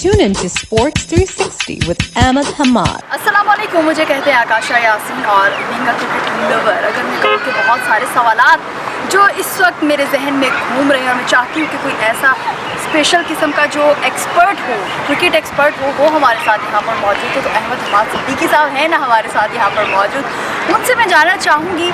Tune in to Sports 360 with Ahmed Hamad. अस्सलाम वालेकुम, मुझे कहते हैं आकाशा यासीन और बीइंग अ क्रिकेट लवर, अगर मैं कहूँ कि बहुत सारे सवालात जो इस वक्त मेरे जहन में घूम रहे हैं और मैं चाहती हूँ कि कोई ऐसा स्पेशल किस्म का जो एक्सपर्ट हो, क्रिकेट एक्सपर्ट हो, वो हमारे साथ यहाँ पर मौजूद हो। तो अहमद हमाद सिद्दीकी साहब हैं ना हमारे साथ यहाँ पर मौजूद, उनसे मैं जानना चाहूँगी।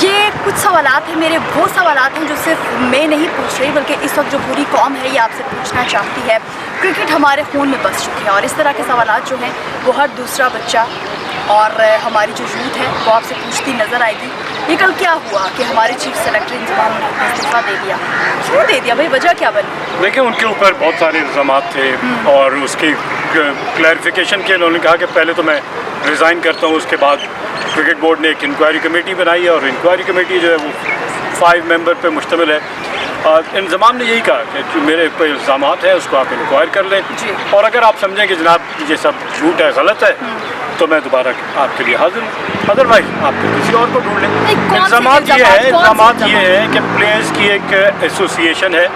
ये कुछ सवालात हैं मेरे, वो सवालात हैं जो सिर्फ मैं नहीं पूछ रही बल्कि इस वक्त जो पूरी कौम है ये आपसे पूछना चाहती है। क्रिकेट हमारे खून में बस चुकी है और इस तरह के सवालात जो हैं वो हर दूसरा बच्चा और हमारी जो यूथ है वो आपसे पूछती नज़र आएगी। ये कल क्या हुआ कि हमारे चीफ सेलेक्टर इंतजाम ने इस्तीफ़ा दे दिया, क्यों दे दिया भाई, वजह क्या बनी? देखिए, उनके ऊपर बहुत सारे इल्ज़ाम थे और उसकी क्लैरिफिकेशन के उन्होंने कहा कि पहले तो मैं रिज़ाइन करता हूँ, उसके बाद क्रिकेट बोर्ड ने एक इंक्वायरी कमेटी बनाई है और इंक्वायरी कमेटी जो है वो 5 मेंबर पे मुश्तमिल है। इंतज़ाम ने यही कहा कि जो मेरे पे इल्ज़ाम हैं उसको आप इंक्वायर कर लें और अगर आप समझें कि जनाब ये सब झूठ है, गलत है, तो मैं दोबारा आपके लिए हाजिर हूँ, अदरवाइज आप किसी और को ढूंढ लें। इल्ज़ाम ये है कि प्लेयर्स की एक एसोसिएशन है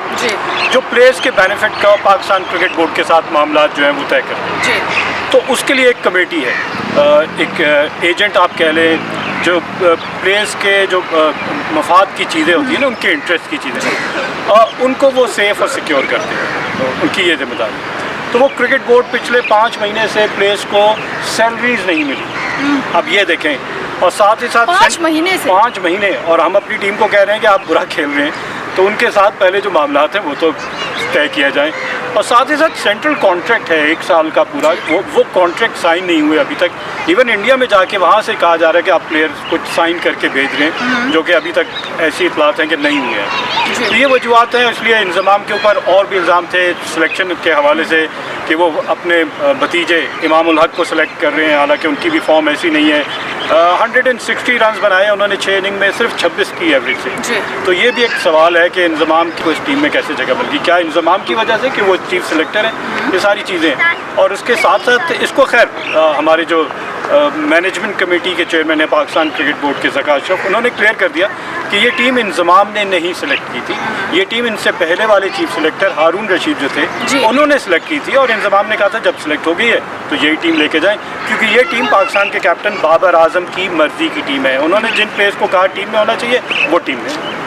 जो प्लेयर्स के बेनिफिट का पाकिस्तान क्रिकेट बोर्ड के साथ मामला जो हैं वो तय करते हैं। तो उसके लिए एक कमेटी है, एक एजेंट आप कह लें, जो प्लेयर्स के जो मफाद की चीज़ें होती हैं ना, उनके इंटरेस्ट की चीज़ें, उनको वो सेफ़ और सिक्योर करते हैं, तो उनकी ये जिम्मेदारी। तो वो क्रिकेट बोर्ड पिछले 5 महीने से प्लेयर्स को सैलरीज नहीं मिली। अब ये देखें, और साथ ही साथ 5 महीने से 5 महीने, और हम अपनी टीम को कह रहे हैं कि आप बुरा खेल रहे हैं, तो उनके साथ पहले जो मामला हैं वो तो तय किया जाए। और साथ ही साथ सेंट्रल कॉन्ट्रैक्ट है 1 साल का पूरा, वो कॉन्ट्रैक्ट साइन नहीं हुए अभी तक। इवन इंडिया में जाके वहाँ से कहा जा रहा है कि आप प्लेयर्स कुछ साइन करके भेज रहे हैं, जो कि अभी तक ऐसी इतलात हैं कि नहीं हुए हैं। तो ये वजूहत हैं, इसलिए इंतज़ाम के ऊपर और भी इल्ज़ाम थे सिलेक्शन के हवाले से कि वो अपने भतीजे इमाम उल हक को सिलेक्ट कर रहे हैं, हालांकि उनकी भी फॉर्म ऐसी नहीं है। 160 रन बनाए उन्होंने 6 इनिंग में, सिर्फ 26 की एवरेज से। तो ये भी एक सवाल है कि इंतज़ाम को इस टीम में कैसे जगह बल्कि क्या इंतज़ाम की वजह से कि वो चीफ सिलेक्टर हैं, ये सारी चीज़ें। और उसके साथ साथ इसको खैर हमारे जो मैनेजमेंट कमेटी के चेयरमैन है पाकिस्तान क्रिकेट बोर्ड के ज़का अशरफ, उन्होंने क्लियर कर दिया कि ये टीम इंतज़ाम ने नहीं सिलेक्ट की थी, ये टीम इनसे पहले वाले चीफ सिलेक्टर हारून रशीद जो थे उन्होंने सिलेक्ट की थी। और इंतज़ाम ने कहा था जब सिलेक्ट हो गई है तो यही टीम लेके जाएं, क्योंकि ये टीम पाकिस्तान के कैप्टन बाबर आजम की मर्ज़ी की टीम है। उन्होंने जिन प्लेयर्स को कहा टीम में होना चाहिए वो टीम में।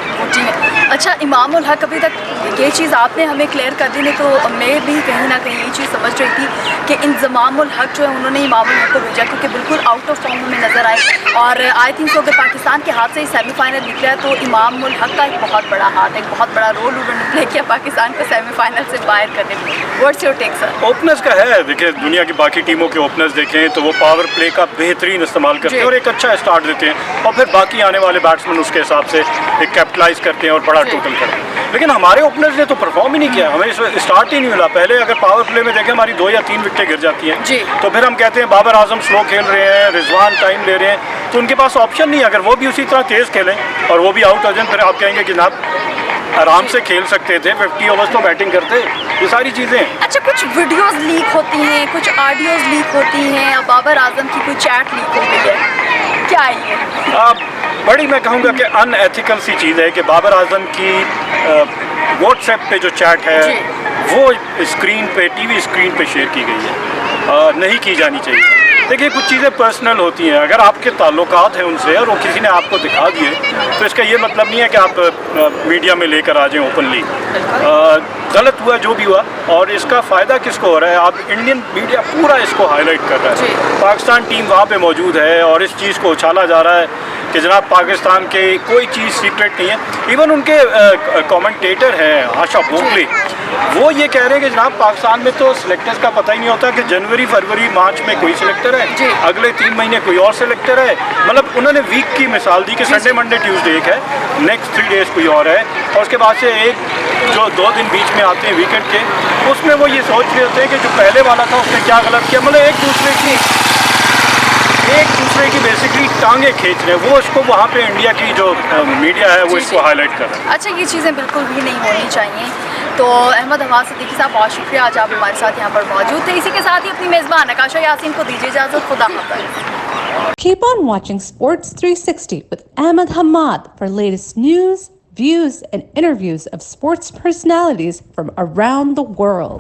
अच्छा, इमाम उल हक, अभी तक ये चीज़ आपने हमें क्लियर कर दी, नहीं तो मैं भी कहीं ना कहीं ये चीज़ समझ रही थी कि इंतज़ाम उल हक जो है उन्होंने इमाम उल हक को भेजा क्योंकि बिल्कुल आउट ऑफ फॉर्म में नज़र आए। और आई थिंक सो अगर पाकिस्तान के हाथ से ही सेमीफाइनल निकला है तो इमाम उल हक का एक बहुत बड़ा हाथ, एक बहुत बड़ा रोल उन्होंने प्ले किया पाकिस्तान को सेमीफाइनल से बाहर करने में। What's your take sir? Openers का है, देखिए दुनिया की बाकी टीमों के ओपनर्स देखें तो वो पावर प्ले का बेहतरीन इस्तेमाल करते हैं और एक अच्छा स्टार्ट देते हैं, और फिर बाकी आने वाले बैट्समैन उसके हिसाब से एक कैपिटलाइज करते हैं और बड़ा टोटल करें। लेकिन हमारे ओपनर्स ने तो परफॉर्म ही नहीं किया, हमें स्टार्ट ही नहीं मिला। पहले अगर पावर प्ले में देखें हमारी 2 या 3 विकेटें गिर जाती हैं, तो फिर हम कहते हैं बाबर आजम स्लो खेल रहे हैं, रिजवान टाइम ले रहे हैं, तो उनके पास ऑप्शन नहीं है। अगर वो भी उसी तरह तेज़ खेलें और वो भी आउट हो जाए, फिर आप कहेंगे कि जनाब आराम से खेल सकते थे, 50 ओवर्स तो बैटिंग करते, ये सारी चीज़ें। अच्छा, कुछ वीडियोस लीक होती हैं, कुछ ऑडियोज लीक होती हैं, अब बाबर आजम की कोई चैट लीक हो गई है, क्या है ये? बड़ी मैं कहूँगा कि अनएथिकल सी चीज़ है कि बाबर आजम की व्हाट्सएप पे जो चैट है वो स्क्रीन पे, टीवी स्क्रीन पे शेयर की गई है, नहीं की जानी चाहिए। देखिए, कुछ चीज़ें पर्सनल होती हैं, अगर आपके ताल्लुकात हैं उनसे और वो किसी ने आपको दिखा दिए तो इसका ये मतलब नहीं है कि आप मीडिया में लेकर आ जाएँ ओपनली। गलत हुआ जो भी हुआ, और इसका फ़ायदा किसको हो रहा है? आप इंडियन मीडिया पूरा इसको हाईलाइट कर रहा है, पाकिस्तान टीम वहाँ पे मौजूद है और इस चीज़ को उछाला जा रहा है कि जनाब पाकिस्तान के कोई चीज़ सीक्रेट नहीं है। इवन उनके कमेंटेटर हैं आशा भोसले, वो ये कह रहे हैं कि जनाब पाकिस्तान में तो सिलेक्टर्स का पता ही नहीं होता कि जनवरी फरवरी मार्च में कोई सिलेक्टर है, अगले 3 महीने कोई और सिलेक्टर है। मतलब उन्होंने वीक की मिसाल दी कि संडे मंडे ट्यूसडे एक है, नेक्स्ट 3 डेज़ कोई और है, और उसके बाद से एक जो 2 दिन बीच में आते हैं वीकेंड के, उसमें वो ये सोच रहे होते हैं कि जो पहले वाला था उसने क्या गलत किया। मतलब एक दूसरे की बेसिकली टांगे खींच रहे हैं, वो इसको वहाँ पे इंडिया की जो मीडिया है वो इसको हाईलाइट कर रहा है। अच्छा, ये चीज़ें बिल्कुल भी नहीं होनी चाहिए। तो अहमद हमाद सिद्दीकी साहब, बहुत शुक्रिया, आज आप हमारे साथ यहाँ पर मौजूद थे। इसी के साथ ही अपनी मेज़बान आकाशा यासीन को दीजिए इजाज़त। खुदा हाफ़िज़। Keep on watching Sports 360 with Ahmed Hamad for latest news, views, and interviews of sports personalities from around the world.